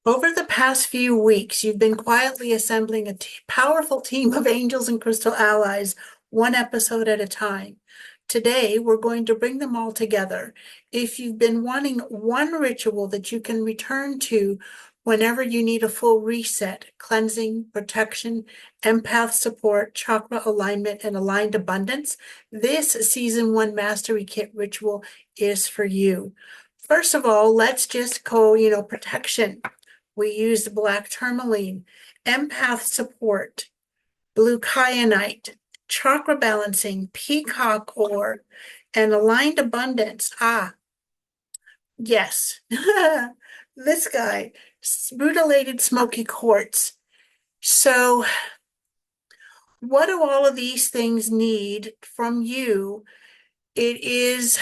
Over the past few weeks, you've been quietly assembling a powerful team of angels and crystal allies, one episode at a time. Today, we're going to bring them all together. If you've been wanting one ritual that you can return to whenever you need a full reset, cleansing, protection, empath support, chakra alignment, and aligned abundance, this season one mastery kit ritual is for you. First of all, let's just go, protection. We used Black Tourmaline, empath support, blue Kyanite, chakra balancing, Peacock Ore, and aligned abundance. Yes, this guy, Rutilated Smoky Quartz. So, what do all of these things need from you? It is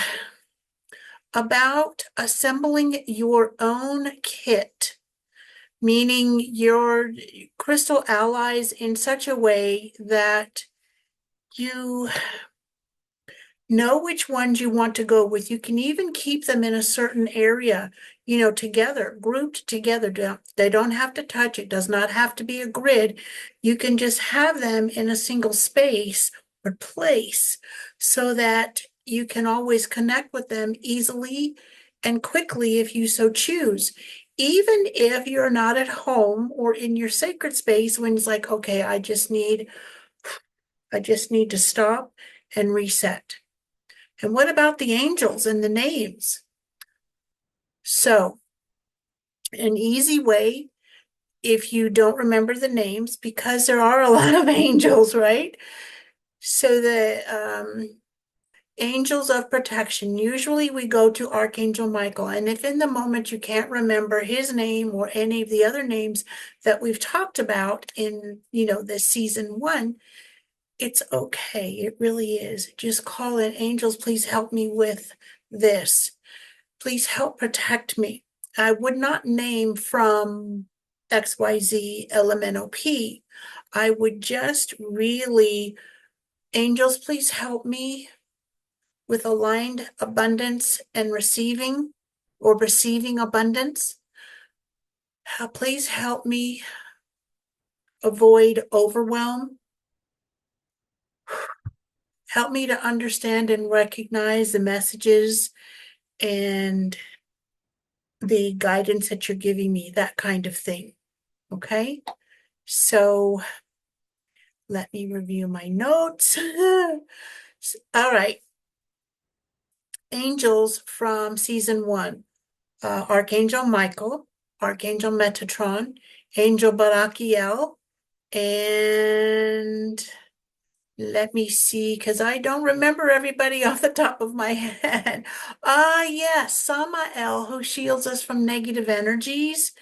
about assembling your own kit, meaning your crystal allies in such a way that you know which ones you want to go with. You can even keep them in a certain area, together, grouped together. They don't have to touch. It does not have to be a grid. You can just have them in a single space or place so that you can always connect with them easily and quickly if you so choose. Even if you're not at home or in your sacred space, when it's like, okay, I just need to stop and reset. And what about the angels and the names? So, an easy way, if you don't remember the names, because there are a lot of angels, right? So the angels of protection, usually we go to Archangel Michael. And if in the moment you can't remember his name or any of the other names that we've talked about in, this season one, it's okay. It really is. Just call in, angels, please help me with this. Please help protect me. I would not name from XYZ LMNOP. I would just really, angels, please help me with aligned abundance and receiving abundance. Please help me avoid overwhelm. Help me to understand and recognize the messages and the guidance that you're giving me, that kind of thing. Okay? So let me review my notes. All right. Angels from season one. Archangel Michael, Archangel Metatron, Angel Barakiel, and let me see, because I don't remember everybody off the top of my head. Yes, Samael, who shields us from negative energies,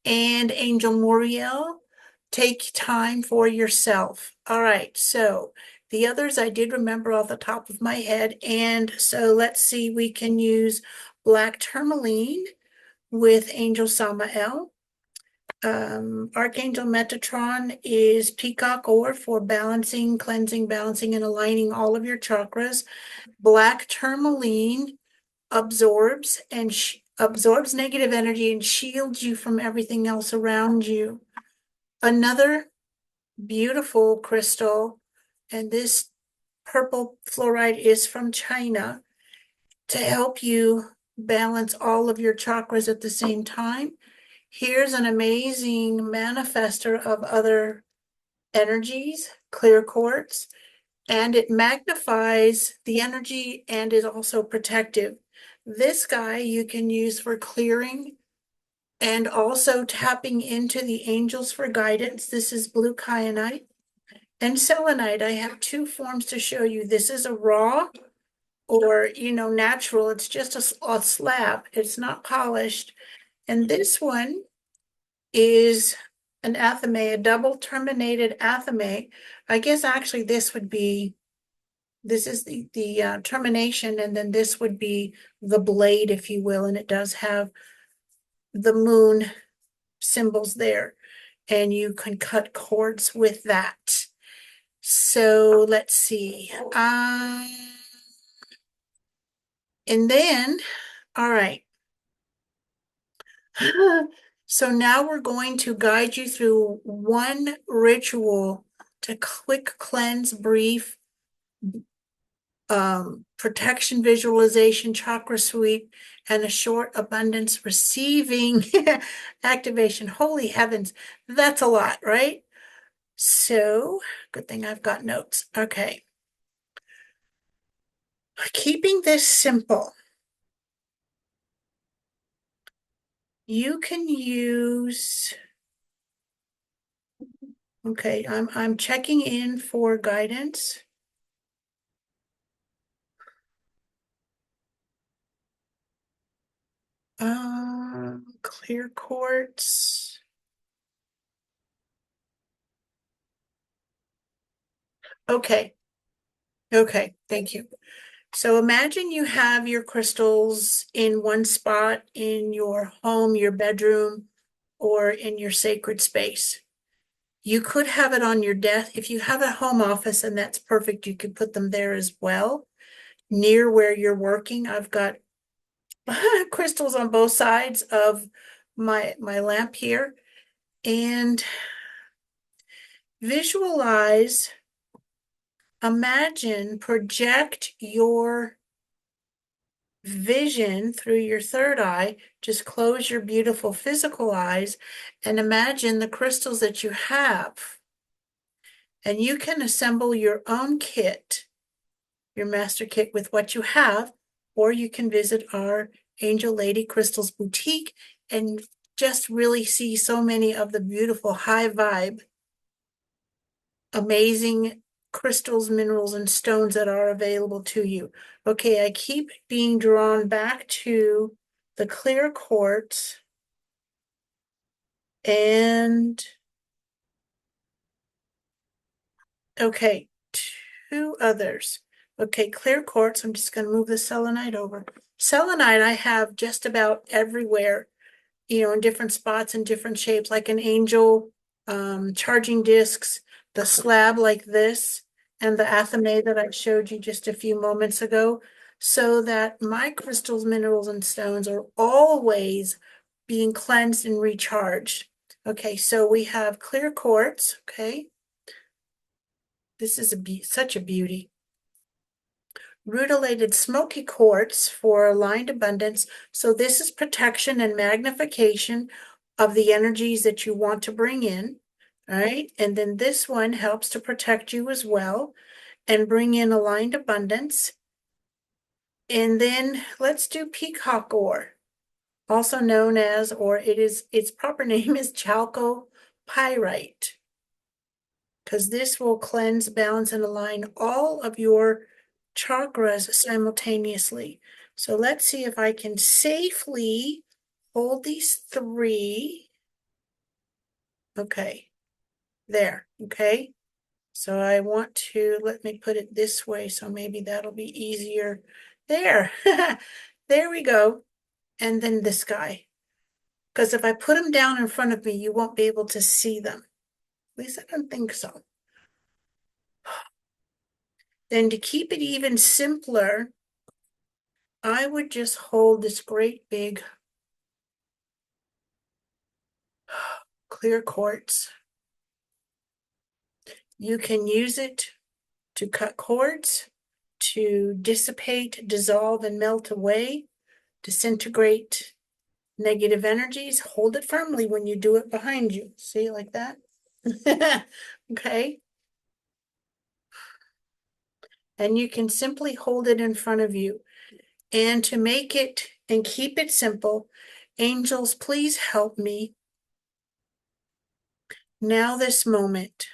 and Angel Muriel, take time for yourself. All right, so the others I did remember off the top of my head, and so let's see, we can use Black Tourmaline with Angel Samael. Archangel Metatron is Peacock Ore for balancing, cleansing, balancing, and aligning all of your chakras. Black Tourmaline absorbs negative energy and shields you from everything else around you. Another beautiful crystal, and this purple fluorite is from China, to help you balance all of your chakras at the same time. Here's an amazing manifester of other energies, clear quartz, and it magnifies the energy and is also protective. This guy you can use for clearing and also tapping into the angels for guidance. This is blue kyanite and selenite. I have two forms to show you. This is a raw or, natural. It's just a slab. It's not polished. And this one is an athame, a double terminated athame. I guess actually this is the termination, and then this would be the blade, if you will, and it does have the moon symbols there, and you can cut cords with that. So let's see. And then, all right. So now we're going to guide you through one ritual to quick cleanse, brief, protection visualization, chakra sweep, and a short abundance receiving activation. Holy heavens, that's a lot, right? So, good thing I've got notes. Okay. Keeping this simple, you can use, okay, I'm checking in for guidance. Clear quartz. Okay. Okay, thank you. So imagine you have your crystals in one spot in your home, your bedroom, or in your sacred space. You could have it on your desk. If you have a home office, and that's perfect, you could put them there as well, near where you're working. I've got crystals on both sides of my lamp here. And visualize, imagine, project your vision through your third eye. Just close your beautiful physical eyes and imagine the crystals that you have. And you can assemble your own kit, your master kit, with what you have, or you can visit our Angel Lady Crystals boutique and just really see so many of the beautiful high vibe, amazing crystals, minerals, and stones that are available to you. Okay, I keep being drawn back to the clear quartz and, okay, two others. Okay, clear quartz, I'm just going to move the selenite over. Selenite I have just about everywhere, in different spots and different shapes, like an angel, charging discs, the slab like this, and the athame that I showed you just a few moments ago, so that my crystals, minerals, and stones are always being cleansed and recharged. Okay, so we have clear quartz. Okay, this is such a beauty. Rutilated Smoky Quartz for aligned abundance. So this is protection and magnification of the energies that you want to bring in. All right. And then this one helps to protect you as well and bring in aligned abundance. And then let's do Peacock Ore, also known as, or its proper name is chalcopyrite, because this will cleanse, balance, and align all of your chakras simultaneously. So let's see if I can safely hold these three. Okay, there, okay. So I want to, let me put it this way, so maybe that'll be easier. There, there we go. And then this guy, because if I put them down in front of me, you won't be able to see them. At least I don't think so. Then to keep it even simpler, I would just hold this great big clear quartz. You can use it to cut cords, to dissipate, dissolve, and melt away, disintegrate negative energies. Hold it firmly when you do it behind you. See, like that? Okay. And you can simply hold it in front of you. And to make it and keep it simple, angels, please help me now, this moment.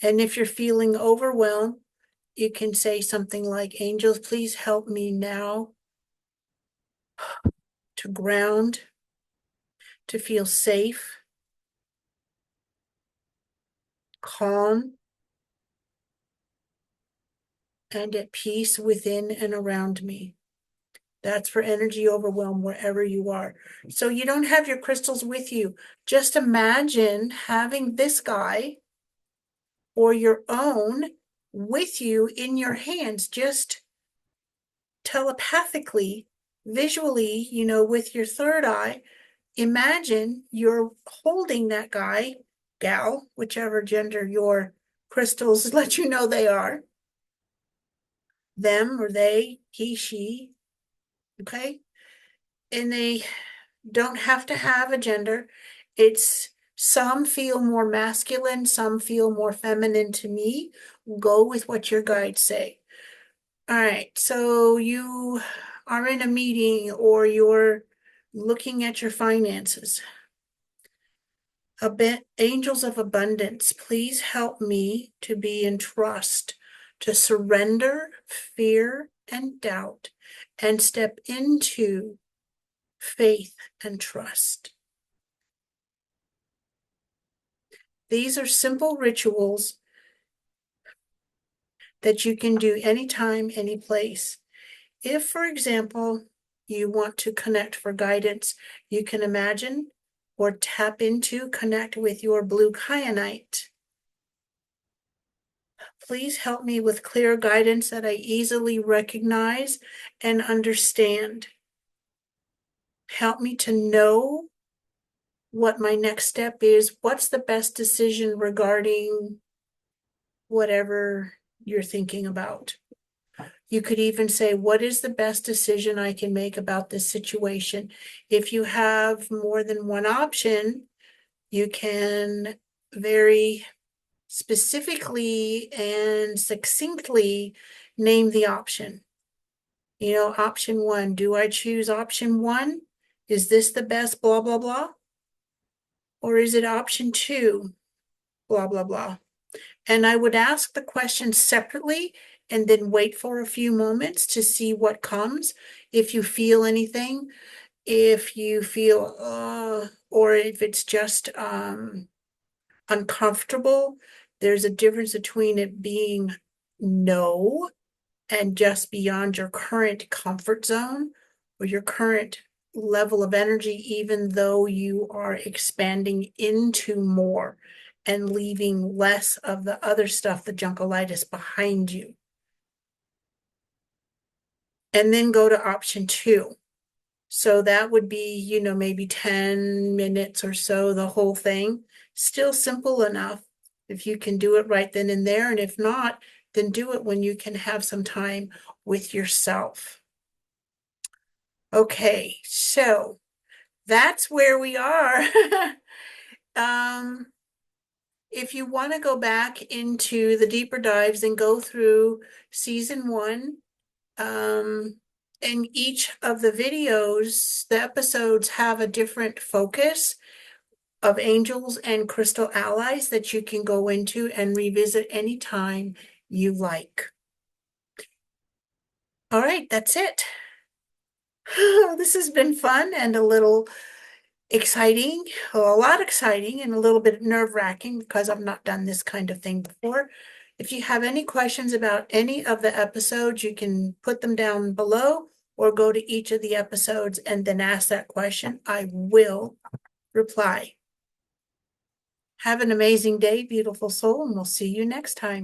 And if you're feeling overwhelmed, you can say something like, angels, please help me now to ground, to feel safe, calm, and at peace within and around me. That's for energy overwhelm wherever you are. So you don't have your crystals with you. Just imagine having this guy or your own with you in your hands, just telepathically visually, with your third eye, imagine you're holding that guy, gal, whichever gender your crystals let you know they are, them or they, he, she, okay? And they don't have to have a gender. It's some feel more masculine, some feel more feminine to me. Go with what your guides say. All right, so you are in a meeting or you're looking at your finances. Angels of abundance, please help me to be in trust, to surrender fear and doubt, and step into faith and trust. These are simple rituals that you can do anytime, any place. If, for example, you want to connect for guidance, you can imagine or tap into, connect with your blue kyanite. Please help me with clear guidance that I easily recognize and understand. Help me to know what my next step is. What's the best decision regarding whatever you're thinking about? You could even say, what is the best decision I can make about this situation? If you have more than one option, you can very specifically and succinctly name the option. Option one, do I choose option one? Is this the best blah, blah, blah? Or is it option two, blah, blah, blah? And I would ask the question separately and then wait for a few moments to see what comes. If you feel anything, if you feel, or if it's just uncomfortable, there's a difference between it being no and just beyond your current comfort zone or your current level of energy, even though you are expanding into more and leaving less of the other stuff, the junkolitis, behind you. And then go to option two. So that would be, maybe 10 minutes or so, the whole thing. Still simple enough if you can do it right then and there. And if not, then do it when you can have some time with yourself. Okay, so that's where we are. If you want to go back into the deeper dives and go through season 1, and each of the videos, the episodes have a different focus of angels and crystal allies that you can go into and revisit anytime you like. All right, that's it. This has been fun and a little exciting, a lot exciting and a little bit nerve-wracking because I've not done this kind of thing before. If you have any questions about any of the episodes, you can put them down below or go to each of the episodes and then ask that question. I will reply. Have an amazing day, beautiful soul, and we'll see you next time.